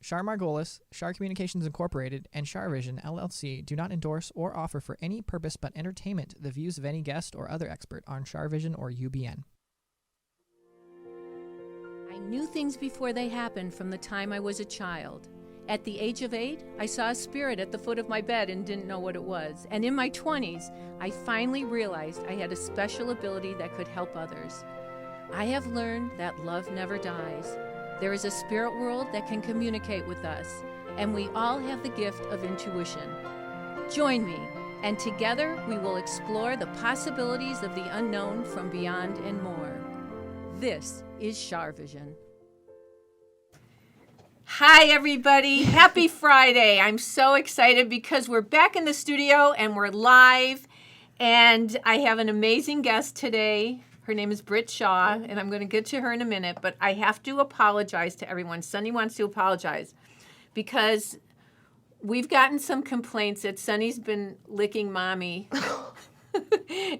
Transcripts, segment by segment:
Char Margolis, Char Communications Incorporated, and CharVision LLC do not endorse or offer for any purpose but entertainment the views of any guest or other expert on CharVision or UBN. I knew things before they happened from the time I was a child. At the age of 8, I saw a spirit at the foot of my bed and didn't know what it was. And in my 20s, I finally realized I had a special ability that could help others. I have learned that love never dies. There is a spirit world that can communicate with us, and we all have the gift of intuition. Join me, and together we will explore the possibilities of the unknown from beyond and more. This is CharVision. Hi, everybody. Happy Friday. I'm so excited because we're back in the studio and we're live, and I have an amazing guest today. Her name is Britt Shaw, and I'm going to get to her in a minute, but I have to apologize to everyone. Sunny wants to apologize because we've gotten some complaints that Sunny's been licking Mommy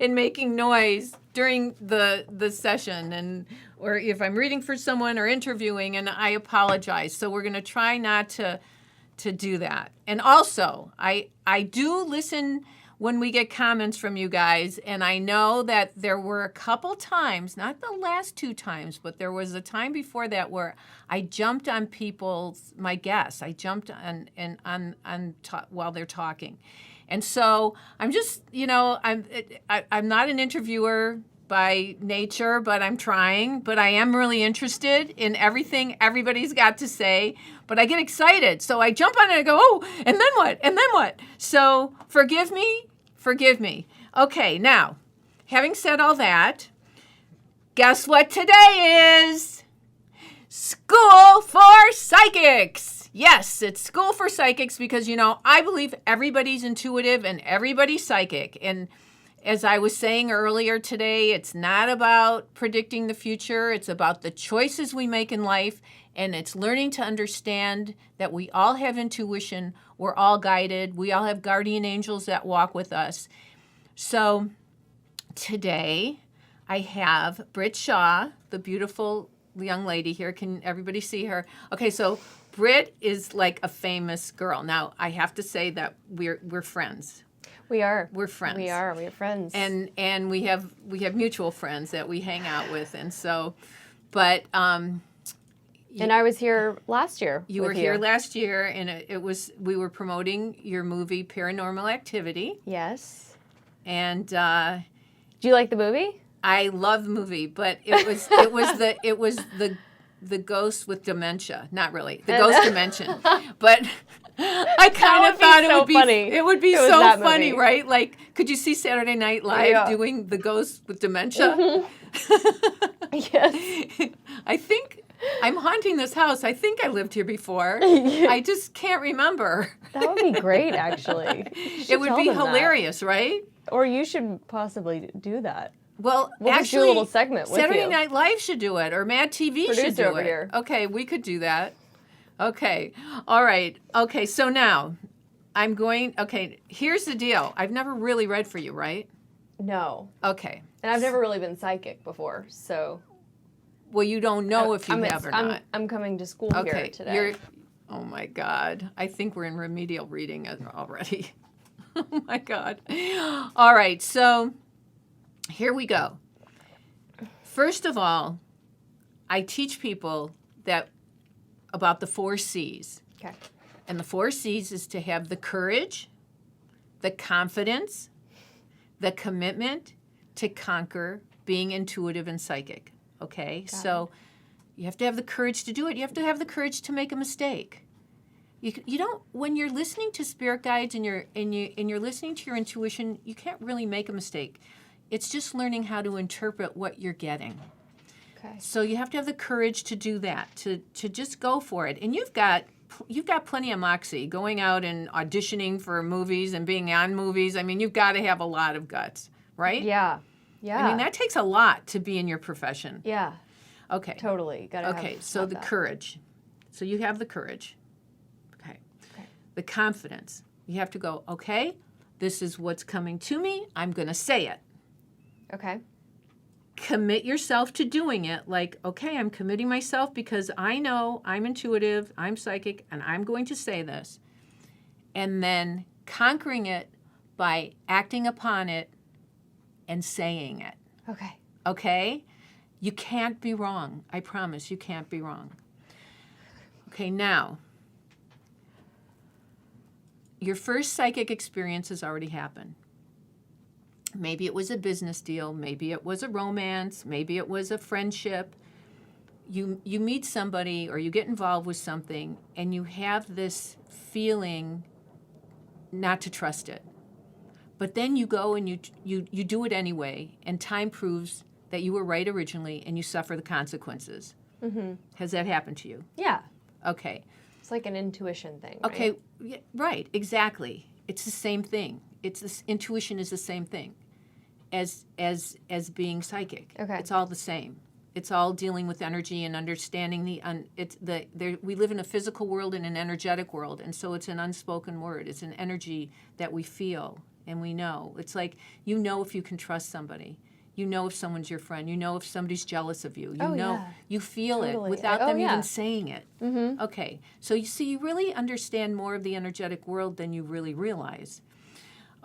and making noise during the session, and or if I'm reading for someone or interviewing, and I apologize. So we're going to try not to do that. And also, I do listen when we get comments from you guys, and I know that there were a couple times, not the last 2 times, but there was a time before that where I jumped on my guests. I jumped on while they're talking. And so I'm just, I'm not an interviewer by nature, but I'm trying. But I am really interested in everything everybody's got to say. But I get excited. So I jump on it and I go, oh, and then what? And then what? So forgive me. Okay, now, having said all that, guess what today is? School for Psychics. Yes, it's School for Psychics because, I believe everybody's intuitive and everybody's psychic. And as I was saying earlier today, it's not about predicting the future. It's about the choices we make in life, and it's learning to understand that we all have intuition. We're all guided. We all have guardian angels that walk with us. So today I have Britt Shaw, the beautiful young lady here. Can everybody see her? Okay, so Britt is like a famous girl. Now, I have to say that we're friends. We are. We're friends. We are friends. And we have mutual friends that we hang out with, and so, but and I was here last year. You were here last year, and we were promoting your movie Paranormal Activity. Yes. And do you like the movie? I love the movie, but it was the ghost with dementia. Not really the ghost dimension, but. I kind of thought it would be so funny, right? Like, could you see Saturday Night Live doing the ghost with dementia? Mm-hmm. Yes. I think I'm haunting this house. I think I lived here before. I just can't remember. That would be great, actually. It would be hilarious, right? Or you should possibly do that. Well, we'll actually, just do a little segment with Saturday you. Night Live should do it, or Mad TV should do over it. Here. Okay, we could do that. Okay. All right. Okay. So now here's the deal. I've never really read for you, right? No. Okay. And I've never really been psychic before, so. Well, you don't know if you have or not. I'm coming to school here today. Oh my God. I think we're in remedial reading already. Oh my God. All right. So here we go. First of all, I teach people about the 4 C's. Okay. And the 4 C's is to have the courage, the confidence, the commitment to conquer being intuitive and psychic. Okay? So you have to have the courage to do it. You have to have the courage to make a mistake. You don't, when you're listening to spirit guides and you're listening to your intuition, you can't really make a mistake. It's just learning how to interpret what you're getting. Okay. So you have to have the courage to do that, to just go for it. And you've got plenty of moxie going out and auditioning for movies and being on movies. I mean, you've got to have a lot of guts, right? Yeah. I mean, that takes a lot to be in your profession. Yeah. Okay. Totally. So the courage. So you have the courage. Okay. The confidence. You have to go, okay, this is what's coming to me. I'm going to say it. Okay. commit yourself to doing it. Like, okay, I'm committing myself because I know I'm intuitive, I'm psychic, and I'm going to say this. And then conquering it by acting upon it and saying it. Okay. Okay? You can't be wrong. I promise you can't be wrong. Okay, now, your first psychic experience has already happened. Maybe it was a business deal. Maybe it was a romance. Maybe it was a friendship. You meet somebody or you get involved with something and you have this feeling not to trust it. But then you go and you do it anyway, and time proves that you were right originally and you suffer the consequences. Mm-hmm. Has that happened to you? Yeah. Okay. It's like an intuition thing, right? Okay, right, exactly. It's the same thing. Intuition is the same thing as being psychic. Okay. It's all the same. It's all dealing with energy and understanding we live in a physical world and an energetic world, and so it's an unspoken word. It's an energy that we feel and we know. It's like you know if you can trust somebody. You know if someone's your friend. You know if somebody's jealous of you. You know, yeah. you feel Totally. it without them yeah. even saying it. Mm-hmm. Okay, so you see, you really understand more of the energetic world than you really realize.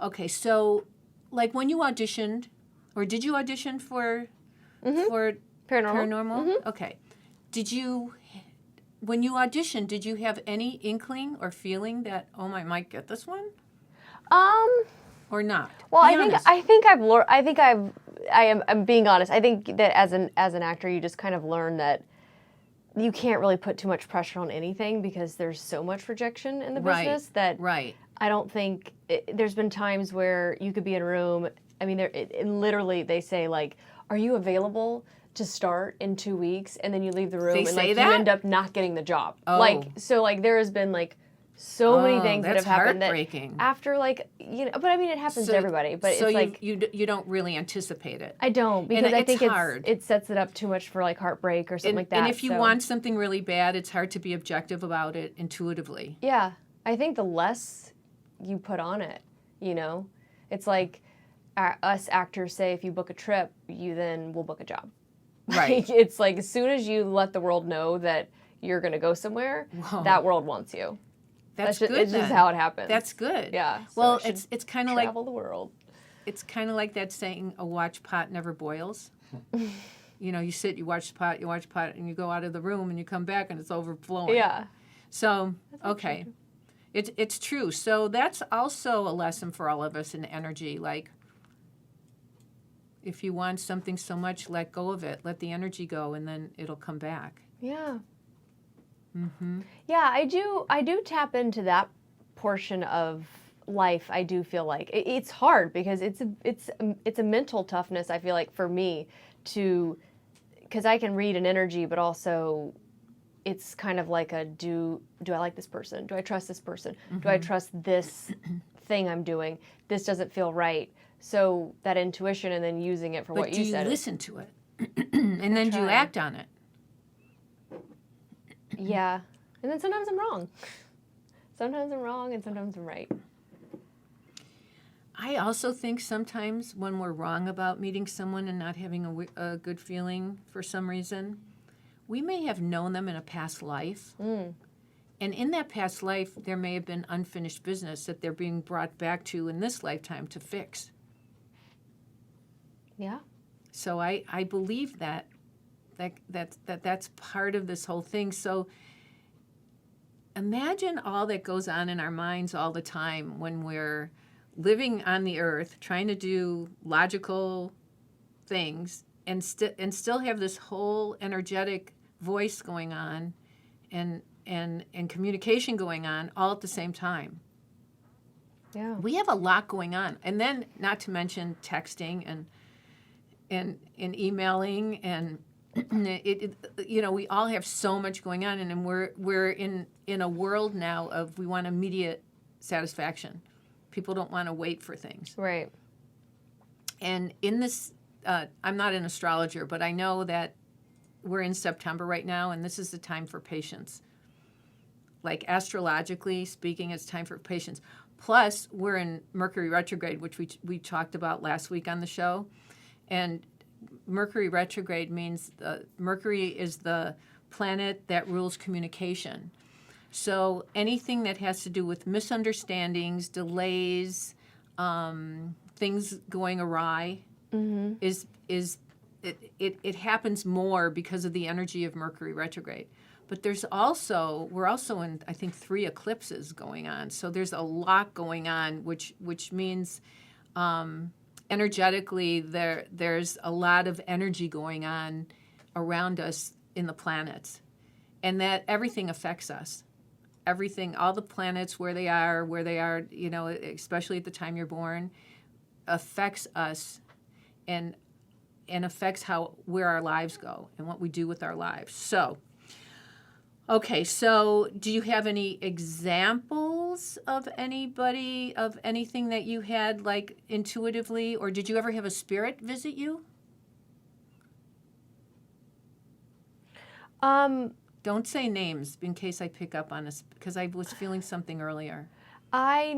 Okay, so like when you auditioned, or did you audition for Paranormal? Paranormal? Okay. When you auditioned, did you have any inkling or feeling that, oh, I might get this one? Or not? Well, I'm being honest. I think that as an actor, you just kind of learn that you can't really put too much pressure on anything because there's so much rejection in the business that I don't think there's been times where you could be in a room. I mean, literally they say like, "Are you available to start in 2 weeks?" And then you leave the room and like you end up not getting the job. Oh. Like there has been like so many things that have happened that after but I mean it happens to everybody. But so it's like you don't really anticipate it. I don't, because I think hard. it sets it up too much for like heartbreak or something like that. And if you want something really bad, it's hard to be objective about it intuitively. Yeah, I think the less you put on it, it's like us actors say if you book a trip, you then will book a job. Right. It's like as soon as you let the world know that you're going to go somewhere, that world wants you. It's just how it happens. That's good. Yeah. So well, it's kind of like travel the world. It's kind of like that saying, "A watch pot never boils." You sit, you watch the pot, and you go out of the room, and you come back, and it's overflowing. Yeah. So okay, it's true. So that's also a lesson for all of us in energy. Like, if you want something so much, let go of it. Let the energy go, and then it'll come back. Yeah. Mm-hmm. Yeah, I do tap into that portion of life. I do feel like it's hard because it's a mental toughness. I feel like for me because I can read an energy, but also it's kind of like do I like this person? Do I trust this person? Mm-hmm. Do I trust this thing I'm doing? This doesn't feel right. So that intuition and then using it for what you said. But do you listen to it? And then do you act on it? Yeah. And then sometimes I'm wrong. Sometimes I'm wrong and sometimes I'm right. I also think sometimes when we're wrong about meeting someone and not having a good feeling for some reason, we may have known them in a past life. Mm. And in that past life, there may have been unfinished business that they're being brought back to in this lifetime to fix. Yeah. So I believe that's part of this whole thing. So imagine all that goes on in our minds all the time when we're living on the earth, trying to do logical things, and still have this whole energetic voice going on and communication going on all at the same time. Yeah. We have a lot going on. And then not to mention texting and emailing and we all have so much going on, and we're in a world now of we want immediate satisfaction. People don't want to wait for things. Right. And in this, I'm not an astrologer, but I know that we're in September right now, and this is the time for patience. Like astrologically speaking, it's time for patience. Plus, we're in Mercury retrograde, which we talked about last week on the show. And Mercury retrograde means Mercury is the planet that rules communication. So anything that has to do with misunderstandings, delays, things going awry, it happens more because of the energy of Mercury retrograde. But we're also in, I think, 3 eclipses going on. So there's a lot going on, which means energetically there's a lot of energy going on around us in the planets. And that everything affects us. Everything, all the planets, where they are, especially at the time you're born, affects us and affects where our lives go and what we do with our lives. So, okay, so do you have any examples of anybody, of anything that you had like intuitively, or did you ever have a spirit visit you? Don't say names in case I pick up on this, because I was feeling something earlier. I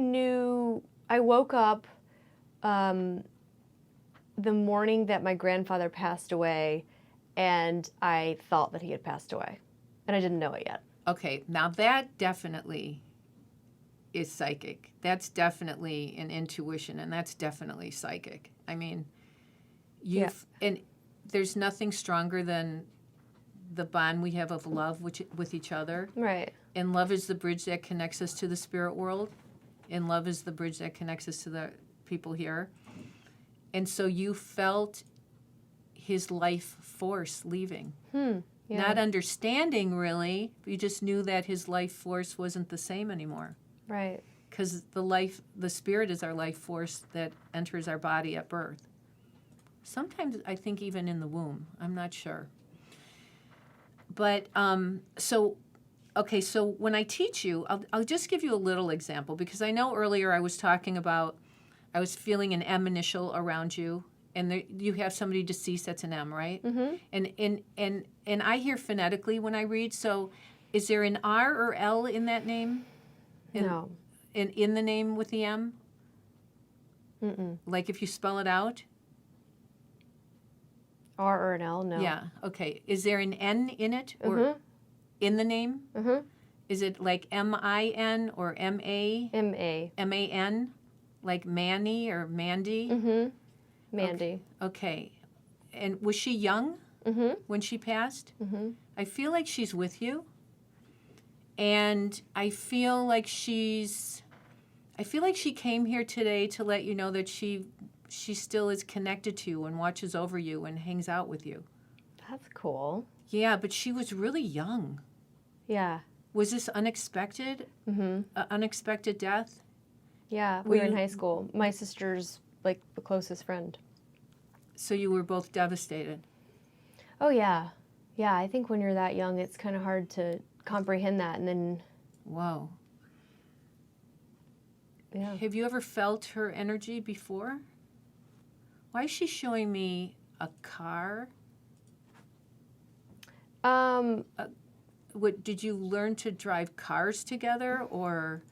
woke up the morning that my grandfather passed away, and I thought that he had passed away, and I didn't know it yet. Okay, now that definitely is psychic. That's definitely an intuition, and that's definitely psychic. I mean, and there's nothing stronger than the bond we have of love with each other. Right. And love is the bridge that connects us to the spirit world. And love is the bridge that connects us to the people here. And so you felt his life force leaving. Yeah. Not understanding, really. You just knew that his life force wasn't the same anymore. Right. Because the spirit is our life force that enters our body at birth. Sometimes I think even in the womb. I'm not sure. But so when I teach you, I'll just give you a little example, because I know earlier I was talking about, I was feeling an M initial around you, and you have somebody deceased that's an M, right? Mm-hmm. And I hear phonetically when I read. So, is there an R or L in that name? No. In the name with the M? Mm-mm. Like if you spell it out? R or an L? No. Yeah. Okay. Is there an N in it or in the name? Mm-hmm. Is it like M-I-N or M-A? M-A. M-A-N? Like Manny or Mandy? Mm-hmm. Mandy. Okay. And was she young when she passed? Mm-hmm. I feel like she's with you. And I feel like she came here today to let you know that she still is connected to you and watches over you and hangs out with you. That's cool. Yeah, but she was really young. Yeah. Was this unexpected? Mm-hmm. Unexpected death? Yeah, we were in high school. My sister's like the closest friend. So you were both devastated? Oh, yeah. Yeah, I think when you're that young, it's kind of hard to comprehend that. And then... Whoa. Yeah. Have you ever felt her energy before? Why is she showing me a car? Did you learn to drive cars together, or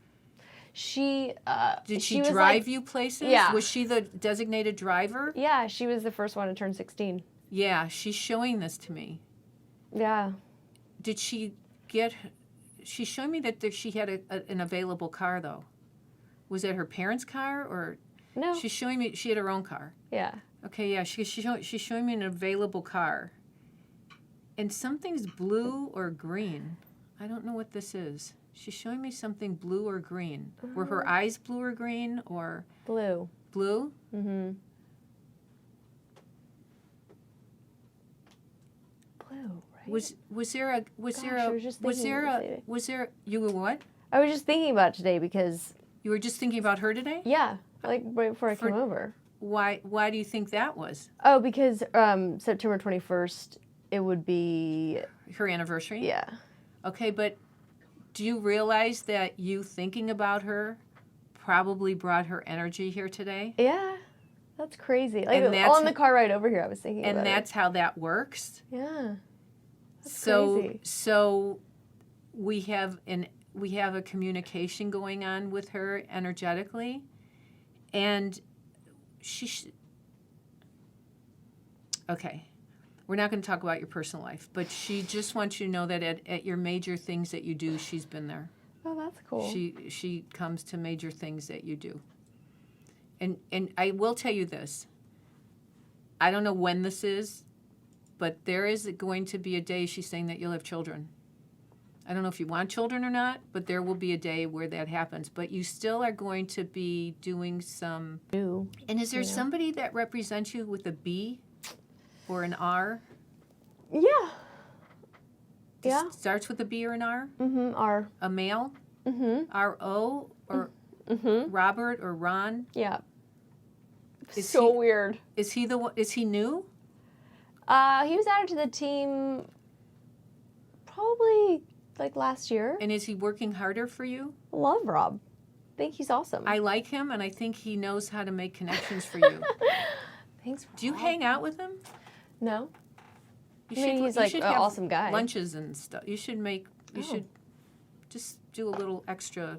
did she drive you places? Yeah. Was she the designated driver? Yeah, she was the first one to turn 16. Yeah, she's showing this to me. Yeah. Did she get? She's showing me that she had an available car, though. Was it her parents' car, or? No. She's showing me she had her own car. Yeah. Okay, yeah, she's showing me an available car. And something's blue or green. I don't know what this is. She's showing me something blue or green. Were her eyes blue or green, or? Blue. Blue? Mm-hmm. Blue, right? Was there I was there you were what? I was just thinking about it today because... You were just thinking about her today? Yeah, like right before I came over. Why do you think that was? Oh, because September 21st, it would be... Her anniversary? Yeah. Okay, but do you realize that you thinking about her probably brought her energy here today? Yeah, that's crazy. Like, And that's on the car ride over here, I was thinking about And it. that's how that works? Yeah, that's crazy. So we have a communication going on with her energetically, and Okay. We're not going to talk about your personal life, but she just wants you to know that at your major things that you do, she's been there. Oh, that's cool. She comes to major things that you do. And I will tell you this. I don't know when this is, but there is going to be a day, she's saying, that you'll have children. I don't know if you want children or not, but there will be a day where that happens. But you still are going to be doing some... New. And is there somebody that represents you with a B or an R? Yeah. Yeah. Starts with a B or an R? Mm-hmm. R. A male? Mm-hmm. R-O or Mm-hmm. Robert or Ron? Yeah. Is So he- weird. Is he the one? Is he new? He was added to the team probably like last year. And is he working harder for you? Love Rob. I think he's awesome. I like him, and I think he knows how to make connections for you. Thanks. Do you Rob. hang out with him? No. You I mean, he's like an have awesome guy. Lunches and stuff. You should make. You Oh. should just do a little extra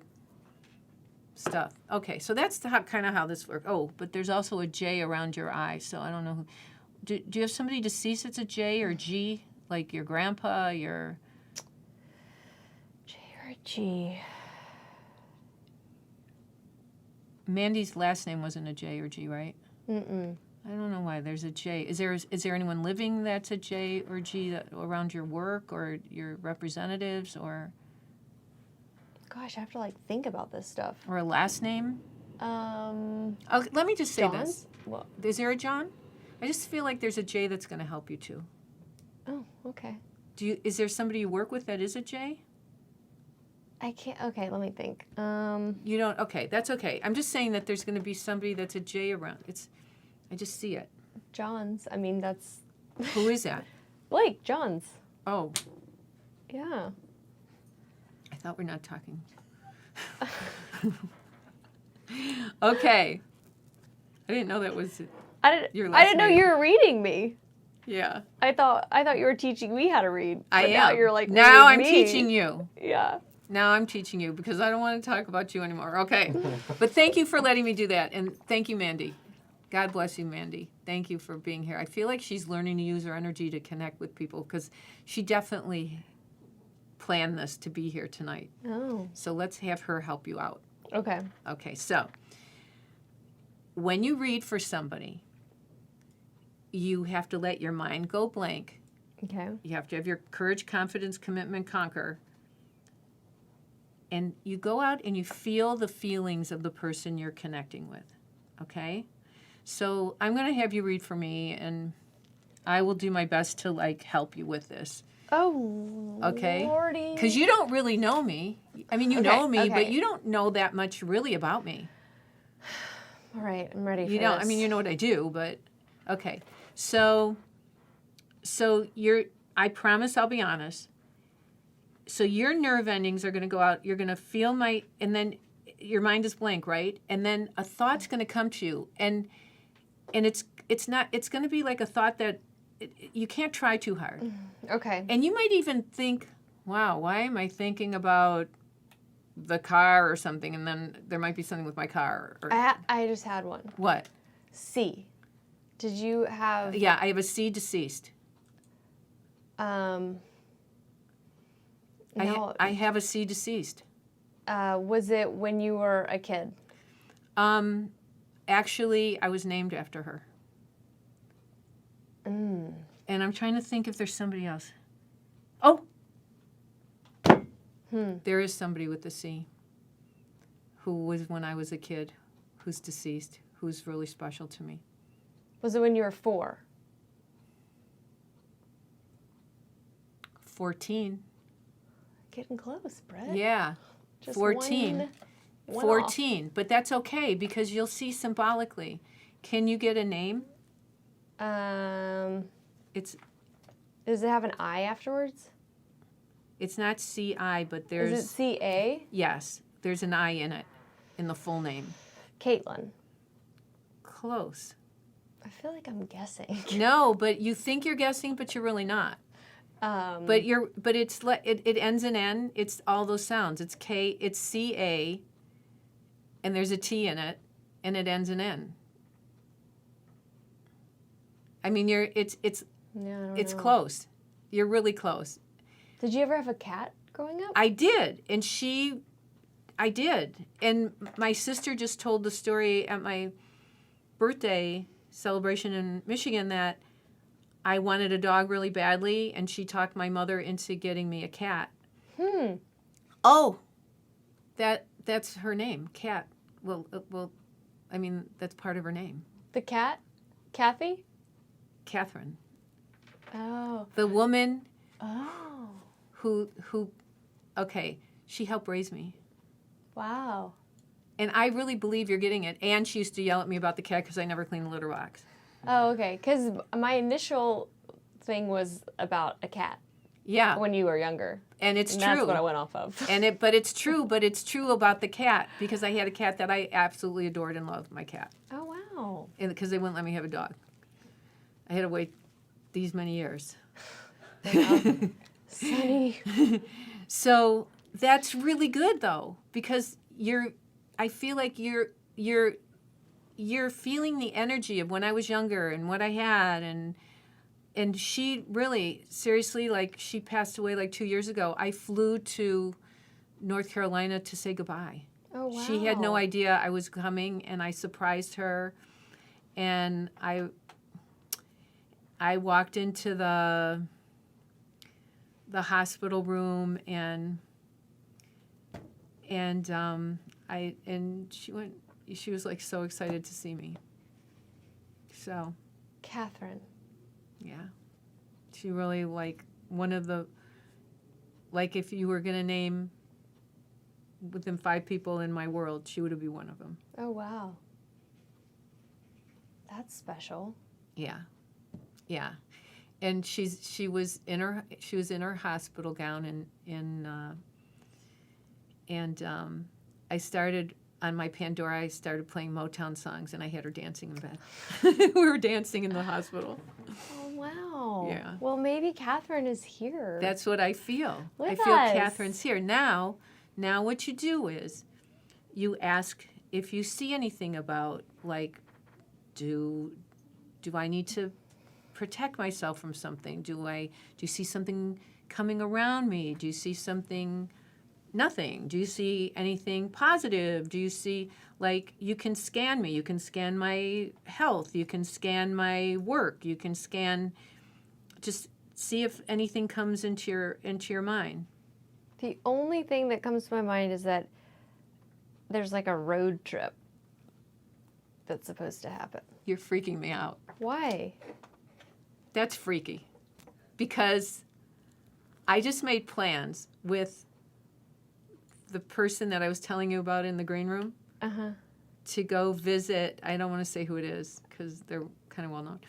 stuff. Okay, so that's kind of how this works. Oh, but there's also a J around your eye, so I don't know who. Do you have somebody deceased that's a J or G, like your grandpa, your... J or G. Mandy's last name wasn't a J or G, right? Mm-mm. I don't know why there's a J. Is there anyone living that's a J or G around your work or your representatives or Gosh, I have to like think about this stuff. a last name? Um, Oh, let me just say John? this. Well, Is there a John? I just feel like there's a J that's going to help you too. oh, okay. Is there somebody you work with that is a J? I can't. Okay, let me think. You don't. Okay, that's okay. I'm just saying that there's going to be somebody that's a J around. I just see it. Johns. I mean, that's Who is that? Blake Johns. Oh, Yeah. I thought we're not talking. Okay. I didn't know that was. Your last I didn't know name. you were reading me. Yeah. I thought you were teaching me how to read. I but am. Now you're like now I'm reading me. teaching you. Yeah. Now I'm teaching you because I don't want to talk about you anymore. Okay. But thank you for letting me do that. And thank you, Mandy. God bless you, Mandy. Thank you for being here. I feel like she's learning to use her energy to connect with people because she definitely planned this to be here tonight. Oh. So let's have her help you out. Okay. Okay, so when you read for somebody, you have to let your mind go blank. Okay. You have to have your courage, confidence, commitment, conquer. And you go out and you feel the feelings of the person you're connecting with. Okay? So I'm going to have you read for me, and I will do my best to, help you with this. Oh, Okay? Lordy. Because you don't really know me. I mean, you Okay, know me, okay. but you don't know that much really about me. All right, I'm ready for You know, this. I mean, you know what I do, but okay. So I promise I'll be honest. So your nerve endings are going to go out. You're going to feel and then your mind is blank, right? And then a thought's going to come to you, and it's going to be like a thought that you can't try too hard. Okay. And you might even think, wow, why am I thinking about the car or something? And then there might be something with my car. Or, I just had one. what? C. Did you have? Yeah, I have a C, deceased. No. I have a C, deceased. Was it when you were a kid? Actually, I was named after her. Mm. And I'm trying to think if there's somebody else. Oh! There is somebody with a C who was when I was a kid, who's deceased, who's really special to me. Was it when you were 4? 14. Getting close, Britt. Yeah. Just 14. one 14. But that's okay because you'll see symbolically. Can you get a name? off. It's Does it have an I afterwards? It's not C-I, but there's... Is it C-A? Yes, there's an I in it, in the full name. Caitlin. Close. I feel like I'm guessing. No, but you think you're guessing, but you're really not. But it ends in N. It's all those sounds. It's K. It's C-A, and there's a T in it, and it ends in N. I mean, it's Yeah, I don't it's know. close. You're really close. Did you ever have a cat growing up? I did, and I did. And my sister just told the story at my birthday celebration in Michigan that I wanted a dog really badly, and she talked my mother into getting me a cat. Oh, that's her name, Cat. Well, I mean, that's part of her name. The cat? Kathy? Catherine. Oh. The woman Oh. who okay, she helped raise me. Wow. And I really believe you're getting it. And she used to yell at me about the cat because I never cleaned the litter box. Oh, okay. Because my initial thing was about a cat Yeah. when you were younger. And it's And true. that's what I went off of. But it's true about the cat because I had a cat that I absolutely adored and loved, my cat. Oh, wow. And because they wouldn't let me have a dog. I had to wait these many years. Sunny. So that's really good though, because I feel like you're feeling the energy of when I was younger and what I had, and she really, seriously, like she passed away like 2 years ago. I flew to North Carolina to say goodbye. Oh, wow. She had no idea I was coming, and I surprised her. And I walked into the hospital room, and she was like so excited to see me. So, Catherine. yeah. She really, like, one of the, like, if you were going to name within 5 people in my world, she would be one of them. Oh, wow. That's special. Yeah. Yeah. And she was in her hospital gown, and I started on my Pandora. I started playing Motown songs, and I had her dancing in bed. We were dancing in the hospital. Oh, wow. Yeah. Well, maybe Catherine is here. That's what I feel. I With feel us. Catherine's here now. Now, what you do is, you ask if you see anything about, like, do I need to protect myself from something? Do you see something coming around me? Do you see something? Nothing. Do you see anything positive? Do you see, like, you can scan me. You can scan my health. You can scan my work. You can scan, just see if anything comes into your mind. The only thing that comes to my mind is that there's like a road trip that's supposed to happen. You're freaking me out. Why? That's freaky. Because I just made plans with the person that I was telling you about in the green room to go visit. I don't want to say who it is because they're kind of well known.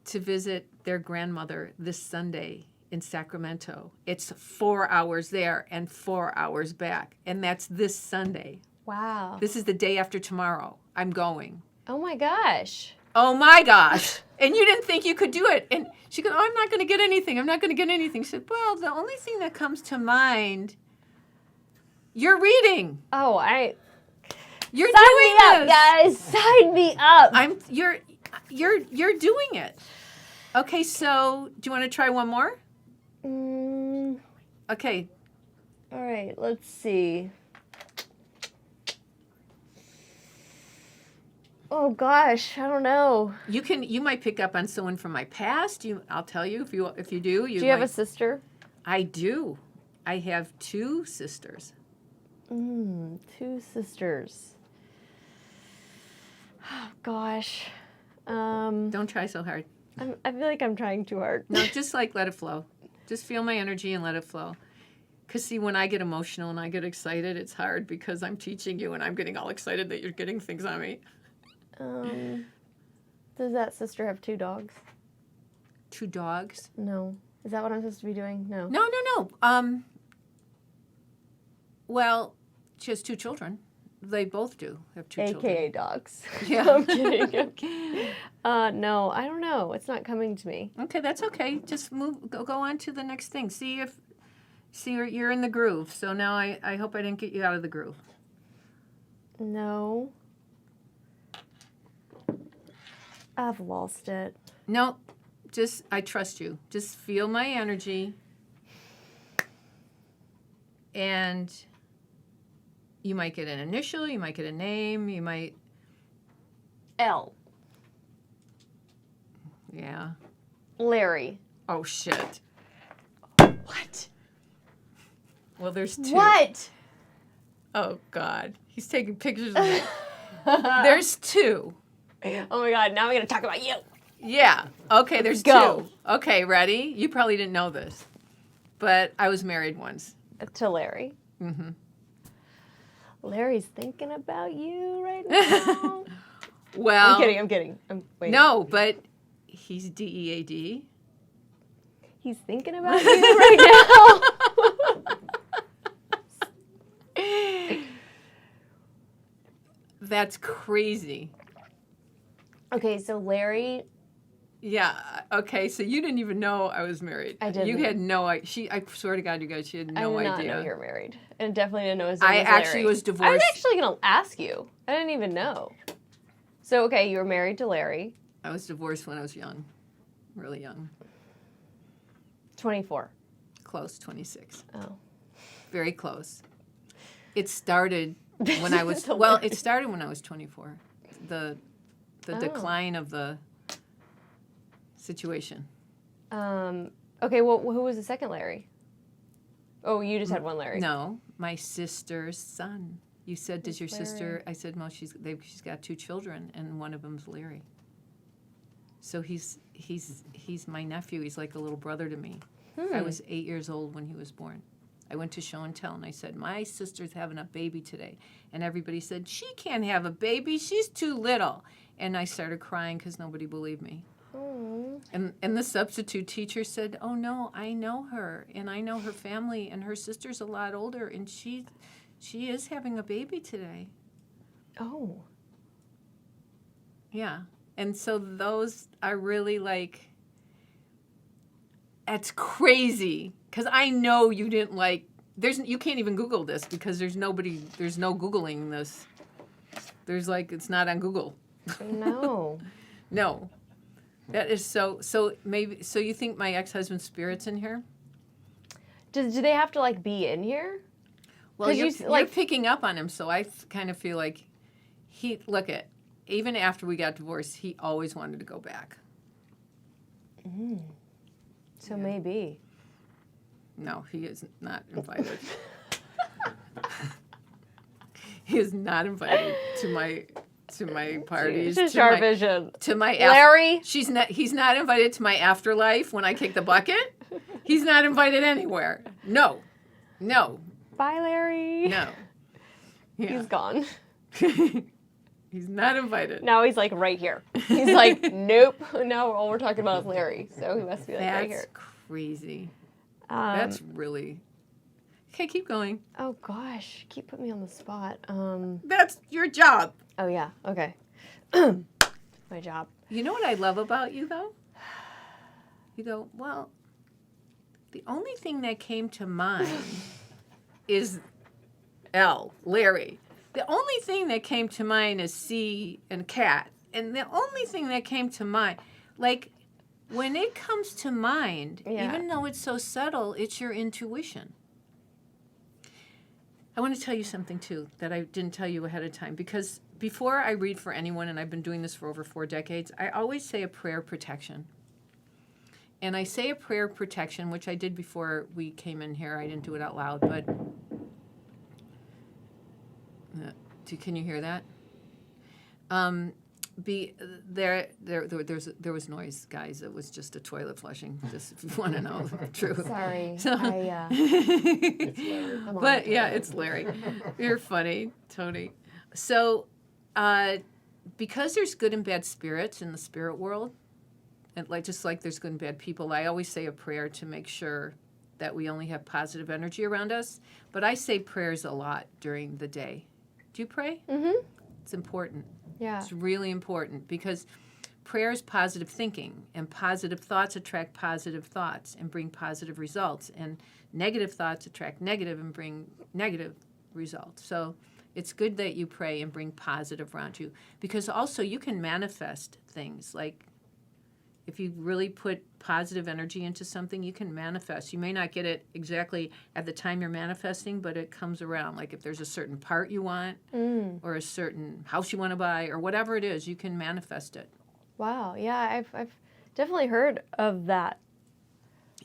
To visit their grandmother this Sunday in Sacramento. It's 4 hours there and 4 hours back. And that's this Sunday. Wow. This is the day after tomorrow. I'm going. Oh my gosh. Oh my gosh. And you didn't think you could do it. And she goes, oh, I'm not going to get anything. I'm not going to get anything. She said, well, the only thing that comes to mind, you're reading. Oh, You're sign doing me up, this. guys. Sign me up. You're doing it. Okay, so do you want to try one more? Okay. All right, let's see. Oh gosh, I don't know. You might pick up on someone from my past. I'll tell you if you do. Do you have a sister? I do. I have 2 sisters. 2 sisters. Oh gosh. Don't try so hard. I feel like I'm trying too hard. No, just like let it flow. Just feel my energy and let it flow. Because see, when I get emotional and I get excited, it's hard because I'm teaching you and I'm getting all excited that you're getting things on me. Does that sister have 2 dogs? 2 dogs? No. Is that what I'm supposed to be doing? No. No. Well, she has 2 children. They both do have 2 children. AKA dogs. Yeah. I'm kidding. No, I don't know. It's not coming to me. Okay, that's okay. Just go on to the next thing. See you're in the groove. So now I hope I didn't get you out of the groove. No. I've lost it. No, just, I trust you. Just feel my energy. And you might get an initial, you might get a name, you might... L. Yeah. Larry. Oh, shit. What? Well, there's two. What? Oh, God. He's taking pictures of me. There's two. Oh my God, now I'm going to talk about you. Yeah. Okay, there's Go. two. Okay, ready? You probably didn't know this, but I was married once. To Larry. Mm-hmm. Larry's thinking about you right now. Well, I'm kidding. Wait. no, but he's DEAD. He's thinking about you right now. That's crazy. Okay, so Larry. Yeah. Okay. So you didn't even know I was married. I didn't. You had no idea. I swear to God, you guys, she had no I did idea. not know you were married, and definitely didn't know his name I was actually Larry. was divorced. I was actually gonna ask you. I didn't even know. So okay, you were married to Larry. I was divorced when I was young, really young. 24. Close, 26. Oh. Very close. It started when I was it started when I was 24. The decline of the situation. Okay. Well, who was the second Larry? Oh, you just had one Larry. No, my sister's son. You said, "Does your Larry. sister?" I said, "Well, she's got 2 children, and one of them's Larry." So he's my nephew. He's like a little brother to me. I was 8 years old when he was born. I went to show and tell, and I said, "My sister's having a baby today," and everybody said, "She can't have a baby. She's too little." And I started crying because nobody believed me. Oh. And the substitute teacher said, "Oh no, I know her, and I know her family, and her sister's a lot older, and she is having a baby today." Oh. Yeah. And so those are really like, that's crazy. Because I know you didn't like, you can't even Google this because there's no Googling this. There's like, it's not on Google. No. No. That is so maybe, so you think my ex-husband's spirit's in here? Do they have to like be in here? Well, you're like picking up on him, so I kind of feel like even after we got divorced, he always wanted to go back. So maybe. No, he is not invited. He is not invited to my parties. To CharVision. To my Larry. He's not invited to my afterlife when I kick the bucket. He's not invited anywhere. No. Bye, Larry. No. Yeah. He's gone. He's not invited. Now he's like right here. He's like, nope. Now all we're talking about is Larry. So he must be like right here. That's crazy. That's really... Okay, keep going. Oh gosh, keep putting me on the spot. That's your job. Oh yeah, okay. My job. You know what I love about you, though? You go, well, the only thing that came to mind is L, Larry. The only thing that came to mind is C and cat. And the only thing that came to mind, like, when it comes to mind, even though it's so subtle, it's your intuition. I want to tell you something, too, that I didn't tell you ahead of time. Because before I read for anyone, and I've been doing this for over 4 decades, I always say a prayer of protection. And I say a prayer of protection, which I did before we came in here. I didn't do it out loud, but... can you hear that? There was noise, guys. It was just a toilet flushing. Just if you want to know the truth. Sorry. So, It's Larry. But yeah, it's Larry. You're funny, Tony. So, because there's good and bad spirits in the spirit world, and just like there's good and bad people, I always say a prayer to make sure that we only have positive energy around us. But I say prayers a lot during the day. Do you pray? Mm-hmm. It's important. Yeah. It's really important because prayer is positive thinking, and positive thoughts attract positive thoughts and bring positive results, and negative thoughts attract negative and bring negative results. So it's good that you pray and bring positive around you, because also you can manifest things. Like if you really put positive energy into something, you can manifest. You may not get it exactly at the time you're manifesting, but it comes around. Like if there's a certain part you want or a certain house you want to buy or whatever it is, you can manifest it. Wow. Yeah, I've definitely heard of that.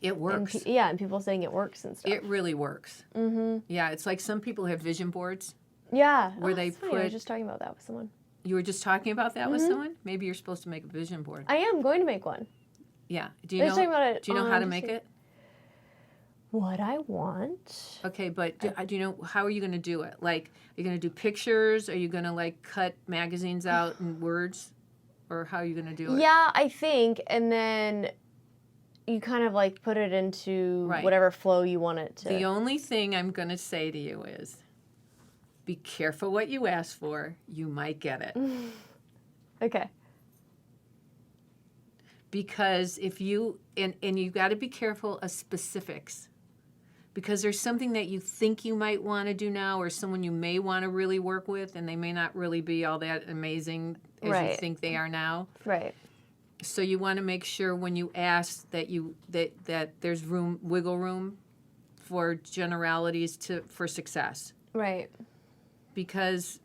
It works. And people saying it works and stuff. It really works. Mm-hmm. Yeah, it's like some people have vision boards. Yeah. Where they that's funny. I was put- just talking about that with someone. You were just talking about that with someone? Maybe you're supposed to make a vision board. I am going to make one. Yeah. Do I you was talking know? about it Do you know on how to make Tuesday. it? What I want. Okay, but do you know how are you going to do it? Like, are you going to do pictures? Are you going to like cut magazines out in words, or how are you going to do it? Yeah, I think, and then you kind of like put it into Right. whatever flow you want it to. The only thing I'm going to say to you is, be careful what you ask for. You might get it. Okay. Because if you and you got to be careful of specifics, because there's something that you think you might want to do now, or someone you may want to really work with, and they may not really be all that amazing as you Right. think they are now. Right. So you want to make sure when you ask that that there's wiggle room for generalities for success, Right. because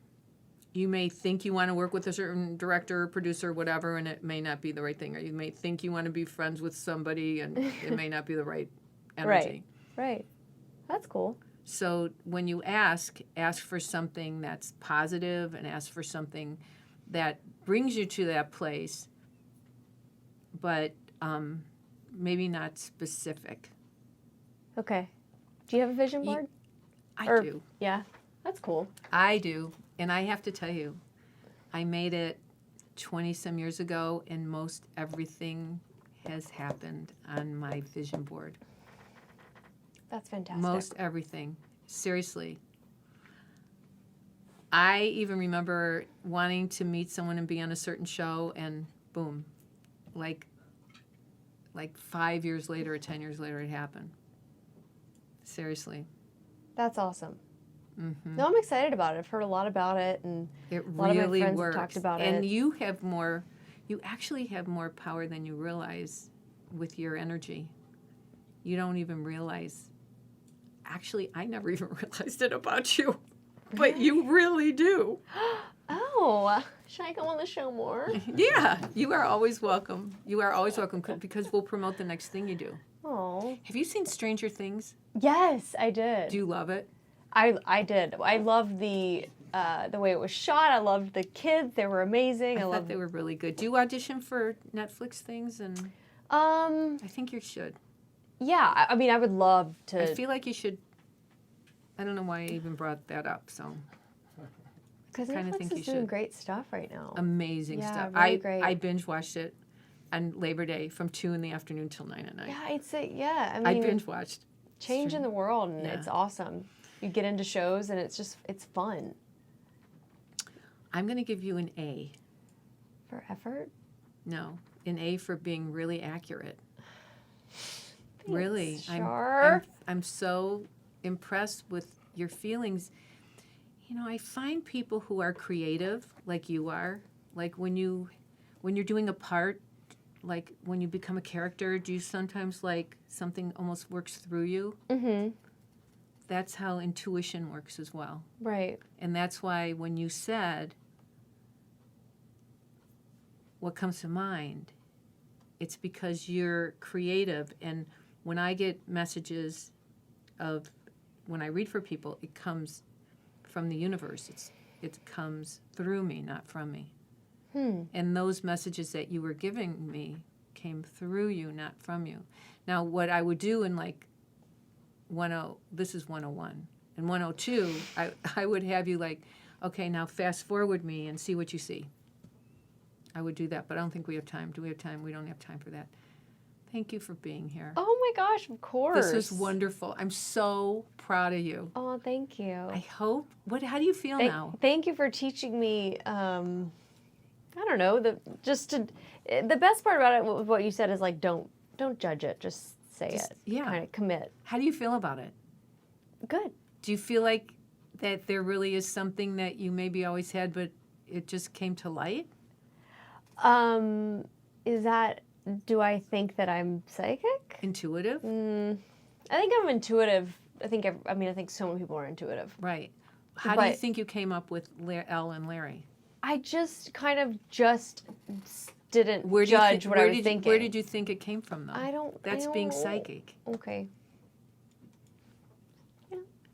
you may think you want to work with a certain director or producer or whatever, and it may not be the right thing. Or you may think you want to be friends with somebody, and it may not be the right energy. Right. That's cool. So when you ask for something that's positive and ask for something that brings you to that place, but maybe not specific. Okay. Do you have a vision board? I do. Yeah. That's cool. I do. And I have to tell you, I made it 20-some years ago, and most everything has happened on my vision board. That's fantastic. Most everything. Seriously. I even remember wanting to meet someone and be on a certain show, and boom, like 5 years later or 10 years later, it happened. Seriously. That's awesome. Mm-hmm. No, I'm excited about it. I've heard a lot about it, and It a lot of my really friends have works. talked about and it. you actually have more power than you realize with your energy. You don't even realize. Actually, I never even realized it about you, but you really do. Oh, should I come on the show more? Yeah, you are always welcome. You are always welcome because we'll promote the next thing you do. Oh. Have you seen Stranger Things? Yes, I did. Do you love it? I did. I loved the way it was shot. I loved the kids. They were amazing. I I thought loved they were really good. Do you audition for Netflix things? And I think you should. yeah, I mean I would love to I feel like you should. I don't know why I even brought that up. So because kinda Netflix think you is doing should. great stuff right now. amazing Yeah, stuff. really great. I binge watched it on Labor Day from 2 in the afternoon till 9 at night. Yeah, I'd say yeah. I I mean binge watched. change in the world and Yeah. it's awesome. You get into shows and it's fun. I'm going to give you an A. For effort? No, an A for being really accurate. Thanks, Really. Char. I'm so impressed with your feelings. You know, I find people who are creative like you are, like when you're doing a part, like when you become a character, do you sometimes like something almost works through you? Mm-hmm. That's how intuition works as well. Right. And that's why when you said what comes to mind, it's because you're creative. And when I get messages when I read for people, it comes from the universe. It comes through me, not from me. And those messages that you were giving me came through you, not from you. Now, what I would do in like this is 101. In 102, I would have you like, okay, now fast forward me and see what you see. I would do that, but I don't think we have time. Do we have time? We don't have time for that. Thank you for being here. Oh my gosh, of course. This is wonderful. I'm so proud of you. Oh, thank you. I hope. How do you feel now? Thank you for teaching me. I don't know. The best part about it, what you said, is like don't judge it. Just say it. Yeah. Kind of commit. How do you feel about it? Good. Do you feel like that there really is something that you maybe always had, but it just came to light? Is that Do I think that I'm psychic? Intuitive? I think I'm intuitive. I think so many people are intuitive. Right. How do you But- think you came up with Elle and Larry? I just kind of didn't Where do you judge thi- what where I was did you- thinking. Where did you think it came from, though? That's being know. psychic. Okay.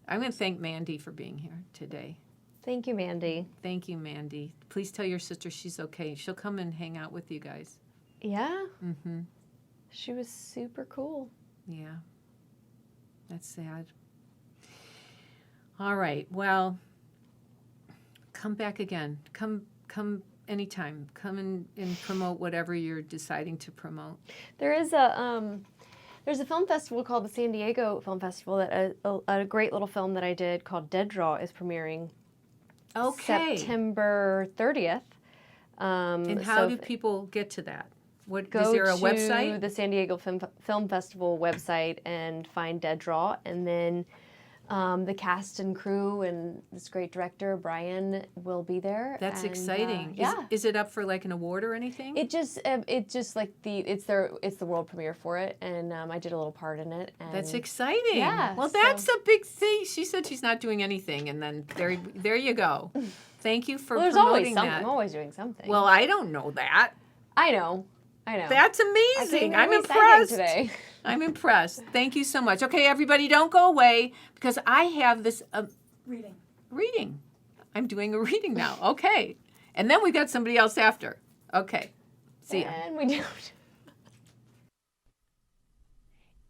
I'm going to thank Mandy for being here today. Thank you, Mandy. Thank you, Mandy. Please tell your sister she's okay. She'll come and hang out with you guys. Yeah. Mm-hmm. She was super cool. Yeah. That's sad. All right. Well, come back again. Come anytime. Come and promote whatever you're deciding to promote. There's a film festival called the San Diego Film Festival that a great little film that I did called Dead Draw is premiering September 30th. And how do people get to that? Is Go there a to website? the San Diego Film Festival website and find Dead Draw, and then the cast and crew and this great director Brian will be there. That's and, exciting. Yeah. Is it up for like an award or anything? It's like it's the world premiere for it, and I did a little part in it. And That's exciting. Yeah, Well, so- that's a big thing. She said she's not doing anything, and then there you go. Thank you for Well, there's always promoting something. that. I'm always doing something. Well, I don't know that. I know. That's I amazing. couldn't I'm really say impressed. today. I'm impressed. Thank you so much. Okay, everybody, don't go away because I have this reading. I'm doing a reading now. Okay. And then we got somebody else after. Okay. See ya. And we don't.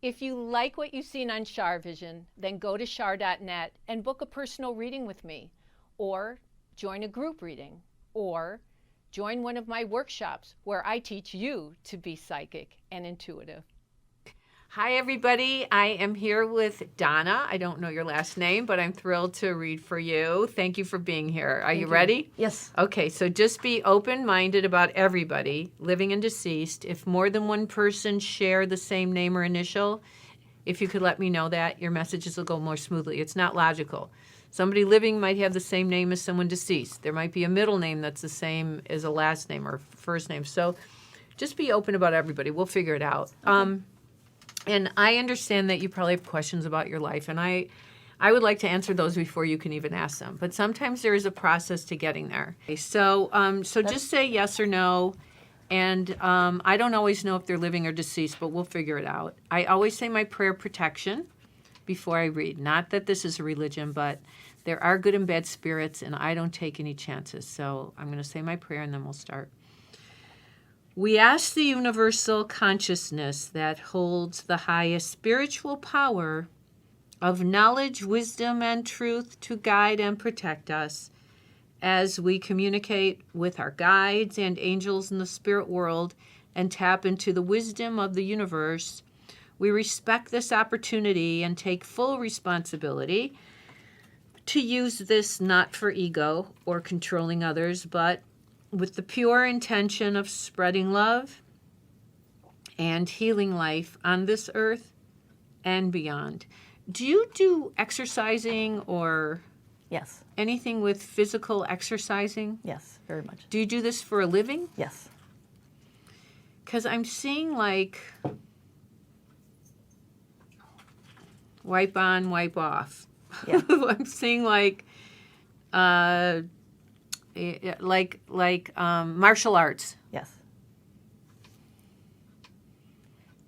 If you like what you've seen on CharVision, then go to char.net and book a personal reading with me, or join a group reading, or join one of my workshops where I teach you to be psychic and intuitive. Hi, everybody. I am here with Donna. I don't know your last name, but I'm thrilled to read for you. Thank you for being here. Are you ready? Yes. Okay, so just be open-minded about everybody, living and deceased. If more than one person share the same name or initial, if you could let me know that, your messages will go more smoothly. It's not logical. Somebody living might have the same name as someone deceased. There might be a middle name that's the same as a last name or first name. So just be open about everybody. We'll figure it out. Okay. And I understand that you probably have questions about your life, and I would like to answer those before you can even ask them. But sometimes there is a process to getting there. So just say yes or no. And I don't always know if they're living or deceased, but we'll figure it out. I always say my prayer protection before I read. Not that this is a religion, but there are good and bad spirits, and I don't take any chances. So I'm going to say my prayer, and then we'll start. We ask the universal consciousness that holds the highest spiritual power of knowledge, wisdom, and truth to guide and protect us as we communicate with our guides and angels in the spirit world and tap into the wisdom of the universe. We respect this opportunity and take full responsibility to use this not for ego or controlling others, but with the pure intention of spreading love and healing life on this earth and beyond. Do you do exercising or Yes. anything with physical exercising? Yes, very much. Do you do this for a living? Yes. Because I'm seeing like wipe on, wipe off. Yeah. I'm seeing like martial arts. Yes.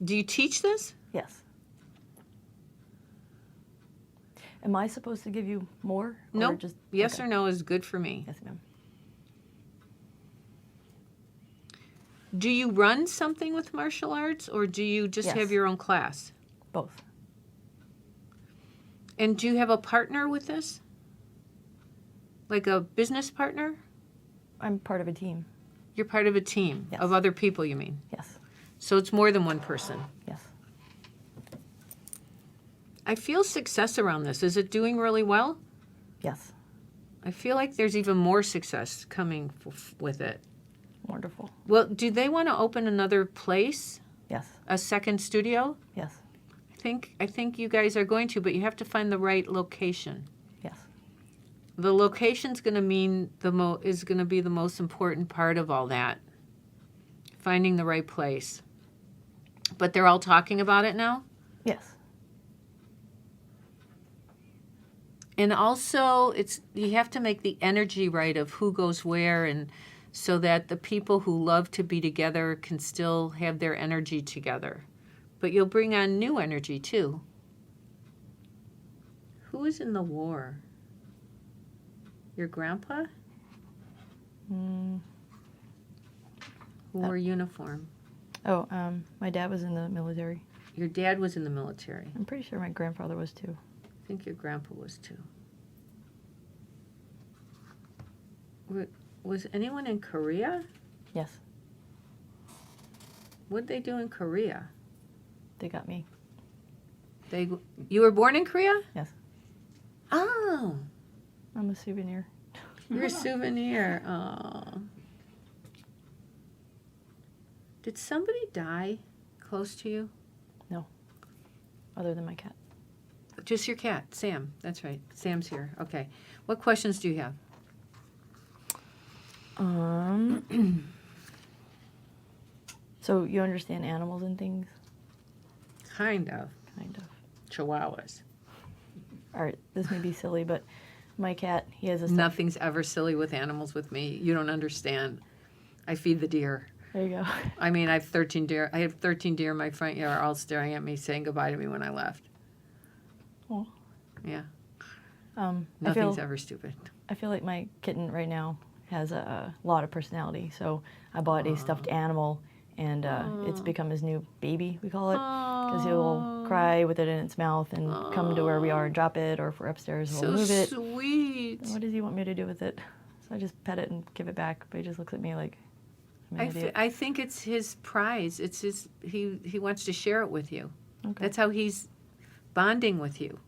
Do you teach this? Yes. Am I supposed to give you more? No. Just, Yes okay. or no is good for me. Yes, ma'am. Do you run something with martial arts, or do you just Yes. have your own class? Both. And do you have a partner with this? Like a business partner? I'm part of a team. You're part of a team Yes. of other people, you mean? Yes. So it's more than one person. Yes. I feel success around this. Is it doing really well? Yes. I feel like there's even more success coming with it. Wonderful. Well, do they want to open another place? Yes. A second studio? Yes. I think you guys are going to, but you have to find the right location. Yes. The location's going to mean is going to be the most important part of all that. Finding the right place. But they're all talking about it now? Yes. And also, you have to make the energy right of who goes where, and so that the people who love to be together can still have their energy together. But you'll bring on new energy, too. Who was in the war? Your grandpa? Mm. Who wore uniform? Oh, my dad was in the military. Your dad was in the military. I'm pretty sure my grandfather was too. I think your grandpa was too. Was anyone in Korea? Yes, What'd they do in Korea? they got me. You were born in Korea? Yes. Oh, I'm a souvenir. you're a souvenir. Oh. Did somebody die close to you? No, other than my cat. Just your cat, Sam. That's right. Sam's here. Okay. What questions do you have? So you understand animals and things? Kind of. Kind of. Chihuahuas. All right, this may be silly, but my cat, he has a stuffed... Nothing's ever silly with animals with me. You don't understand. I feed the deer. There you go. I mean, I have 13 deer. I have 13 deer in my front yard, all staring at me, saying goodbye to me when I left. Oh. Yeah. I Nothing's ever stupid. feel like my kitten right now has a lot of personality. So I bought a stuffed animal, and it's become his new baby, we call it, because he'll cry with it in its mouth and come to where we are and drop it, or if we're upstairs, he'll move it. So sweet. What does he want me to do with it? So I just pet it and give it back, but he just looks at me like I'm an idiot. I think it's his prize. It's his. He wants to share it with you. Okay. That's how he's bonding with you.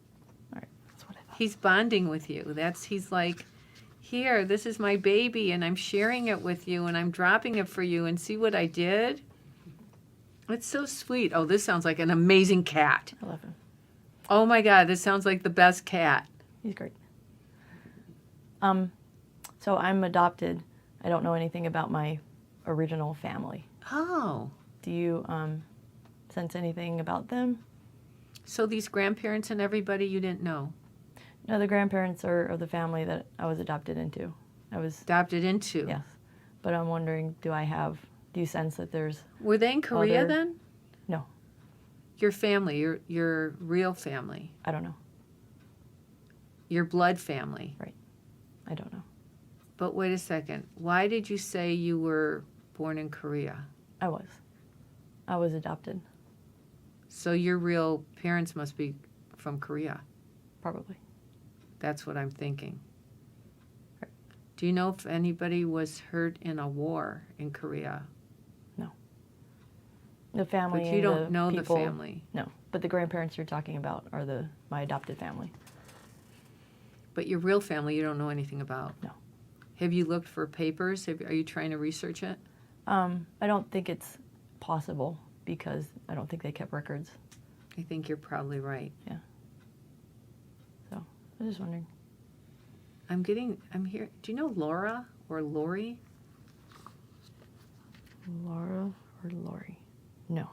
All right, that's what I thought. He's bonding with you. He's like, here, this is my baby, and I'm sharing it with you, and I'm dropping it for you, and see what I did? It's so sweet. Oh, this sounds like an amazing cat. I love him. Oh my God, this sounds like the best cat. He's great. So I'm adopted. I don't know anything about my original family. Oh. Do you sense anything about them? So these grandparents and everybody you didn't know? No, the grandparents are of the family that I was adopted into. I was Adopted into? Yes, but I'm wondering, do you sense that there's... Were they in Korea then? No, Your family, your real family, I don't know. your blood family. Right, I don't know. But wait a second. Why did you say you were born in Korea? I was adopted, So your real parents must be from Korea. probably. That's what I'm thinking. Right. Do you know if anybody was hurt in a war in Korea? No. The family. But you and don't know people, the family. No, but the grandparents you're talking about are my adopted family. But your real family you don't know anything about? No. Have you looked for papers? Are you trying to research it? I don't think it's possible because I don't think they kept records. I think you're probably right. Yeah. So I was just wondering. I'm here. Do you know Laura or Lori? Laura or Lori? No.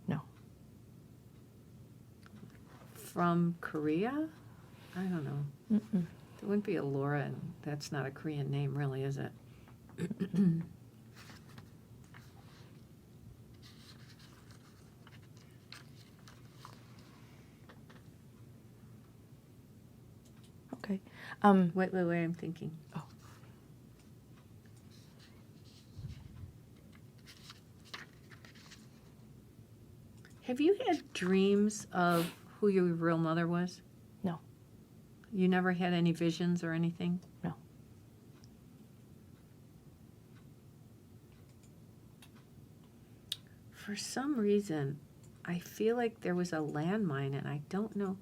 No. From Korea? I don't know. Mm-mm. There wouldn't be a Laura, and that's not a Korean name, really, is it? Okay. Wait, I'm thinking. Oh. Have you had dreams of who your real mother was? No. You never had any visions or anything? No. For some reason, I feel like there was a landmine, and I don't know.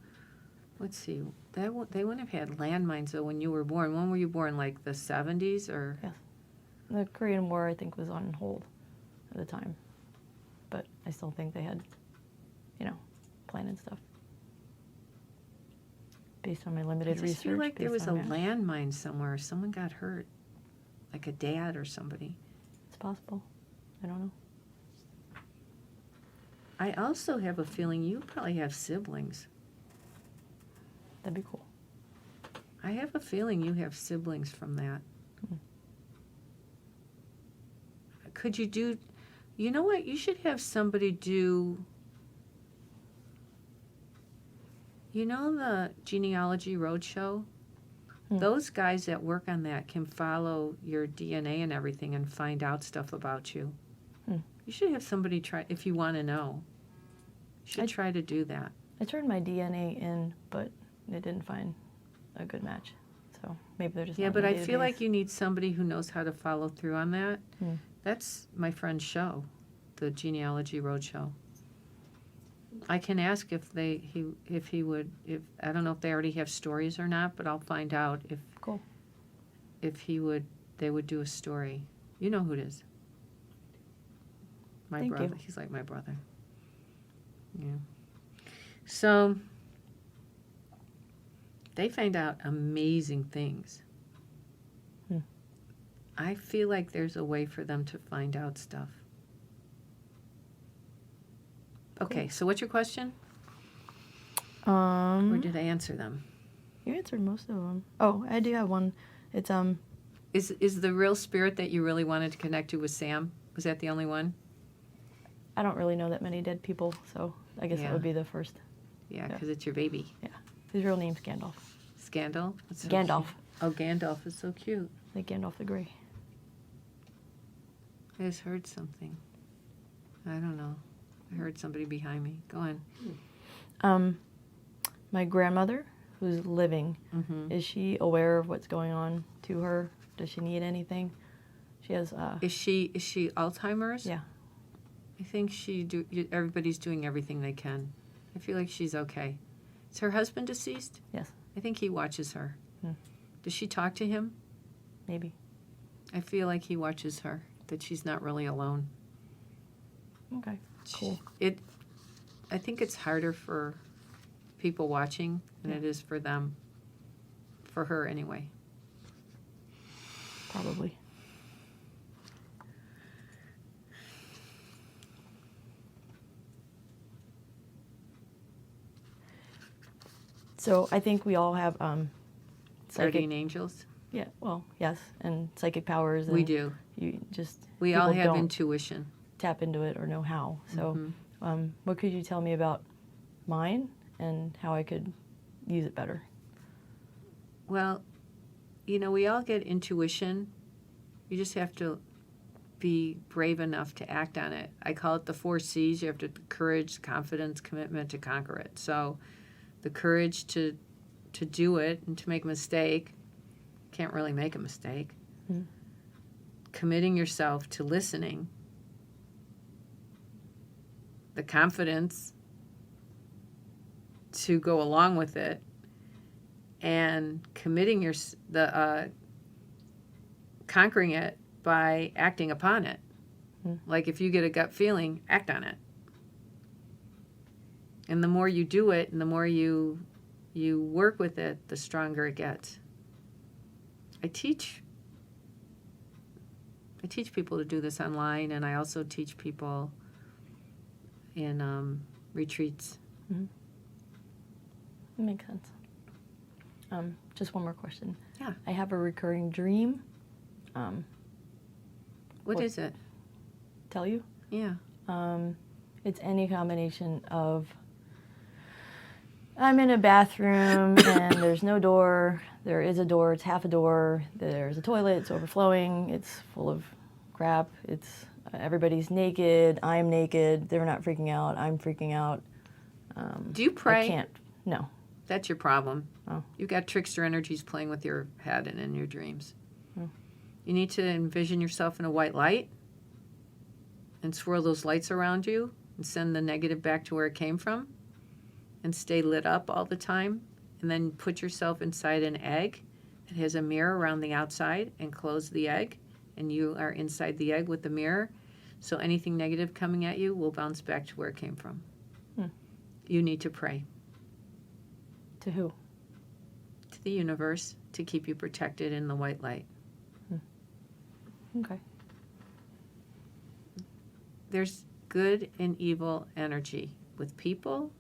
Let's see. They wouldn't have had landmines, though, when you were born. When were you born, like the 70s? Or? Yes. The Korean War, I think, was on hold at the time. But I still think they had, planning stuff. Based on my limited I research. just feel like there was based a on that. landmine somewhere. Someone got hurt, like a dad or somebody. It's possible. I don't know. I also have a feeling you probably have siblings. That'd be cool. I have a feeling you have siblings from that. Could you do, you know what? You should have somebody do, you know, the Genealogy Roadshow? Those guys that work on that can follow your DNA and everything and find out stuff about you. You should have somebody try, if you want to know. You should try to do that. I turned my DNA in, but it didn't find a good match. So maybe they're just Yeah, not but in I the feel database. like you need somebody who knows how to follow through on that. That's my friend's show, the Genealogy Roadshow. I can ask if he would, if I don't know if they already have stories or not, but I'll find out if Cool. if they would do a story. You know who it is. My Thank brother. you. He's like my brother. Yeah. So they find out amazing things. I feel like there's a way for them to find out stuff. Okay, so what's your question? Or did I answer them? You answered most of them. Oh, I do have one. It's Is the real spirit that you really wanted to connect to with Sam? Was that the only one? I don't really know that many dead people, so I guess Yeah. that would be the first. Yeah, because it's your baby. Yeah. His real name's Gandalf. Scandal? That's so Gandalf. cute. Oh, Gandalf is so cute. Like Gandalf the Grey. I just heard something. I don't know. I heard somebody behind me. Go on. My grandmother, who's living, is she aware of what's going on to her? Does she need anything? She has Is she Alzheimer's? yeah. I think everybody's doing everything they can. I feel like she's okay. Is her husband deceased? Yes. I think he watches her. Does she talk to him? Maybe. I feel like he watches her, that she's not really alone. Okay. Cool. I think it's harder for people watching than it is for them. For her, anyway. Probably. So I think we all have psychic. Guardian angels? Yeah. Well, yes, and psychic powers. And We do. You just. We all people have don't intuition. tap into it or know how. So, what could you tell me about mine and how I could use it better? Well, we all get intuition. You just have to be brave enough to act on it. I call it the 4 C's. You have to courage, confidence, commitment to conquer it. So the courage to do it and to make a mistake. Can't really make a mistake. Committing yourself to listening. The confidence to go along with it, and committing conquering it by acting upon it. Like if you get a gut feeling, act on it. And the more you do it and the more you work with it, the stronger it gets. I teach people to do this online, and I also teach people in retreats. That makes sense. Just one more question. Yeah. I have a recurring dream. What is it? Tell you? Yeah. It's any combination of I'm in a bathroom and there's no door. There is a door. It's half a door. There's a toilet. It's overflowing. It's full of crap. It's everybody's naked. I'm naked. They're not freaking out. I'm freaking out. Do you pray? I can't. No. That's your problem. Oh. You've got trickster energies playing with your head and in your dreams. You need to envision yourself in a white light and swirl those lights around you and send the negative back to where it came from and stay lit up all the time. And then put yourself inside an egg that has a mirror around the outside and close the egg. And you are inside the egg with the mirror. So anything negative coming at you will bounce back to where it came from. You need to pray. To who? To the universe to keep you protected in the white light. Okay. There's good and evil energy with people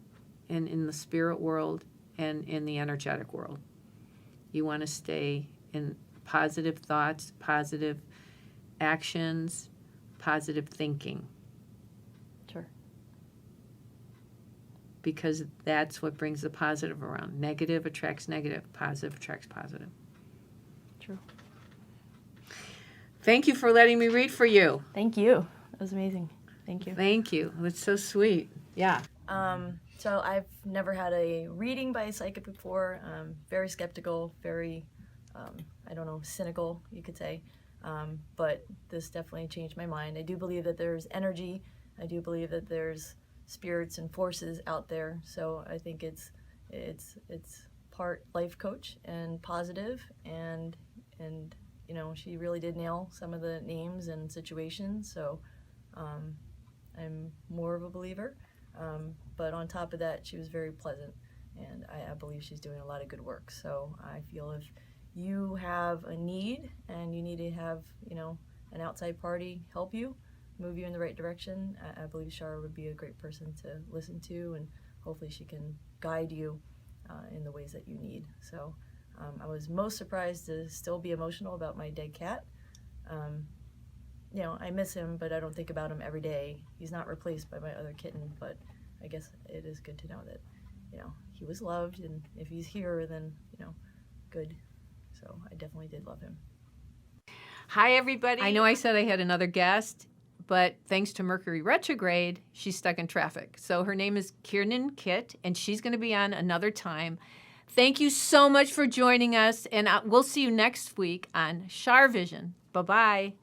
and in the spirit world and in the energetic world. You want to stay in positive thoughts, positive actions, positive thinking, Sure. because that's what brings the positive around. Negative attracts negative, positive attracts positive. True. Thank you for letting me read for you. Thank you. That was amazing. Thank you. Thank you. That's so sweet. Yeah. So I've never had a reading by a psychic before. Very skeptical, very, I don't know, cynical, you could say. But this definitely changed my mind. I do believe that there's energy. I do believe that there's spirits and forces out there. So I think it's part life coach and positive, and you know, she really did nail some of the names and situations. So I'm more of a believer. But on top of that, she was very pleasant, and I believe she's doing a lot of good work. So I feel if you have a need and you need to have, you know, an outside party help you, move you in the right direction, I believe Char would be a great person to listen to, and hopefully she can guide you in the ways that you need. So I was most surprised to still be emotional about my dead cat. You know, I miss him, but I don't think about him every day. He's not replaced by my other kitten, but I guess it is good to know that, you know, he was loved, and if he's here, then, you know, good. So I definitely did love him. Hi, everybody. I know I said I had another guest, but thanks to Mercury retrograde, she's stuck in traffic. So her name is Kiernan Kitt, and she's going to be on another time. Thank you so much for joining us, and we'll see you next week on CharVision. Bye-bye.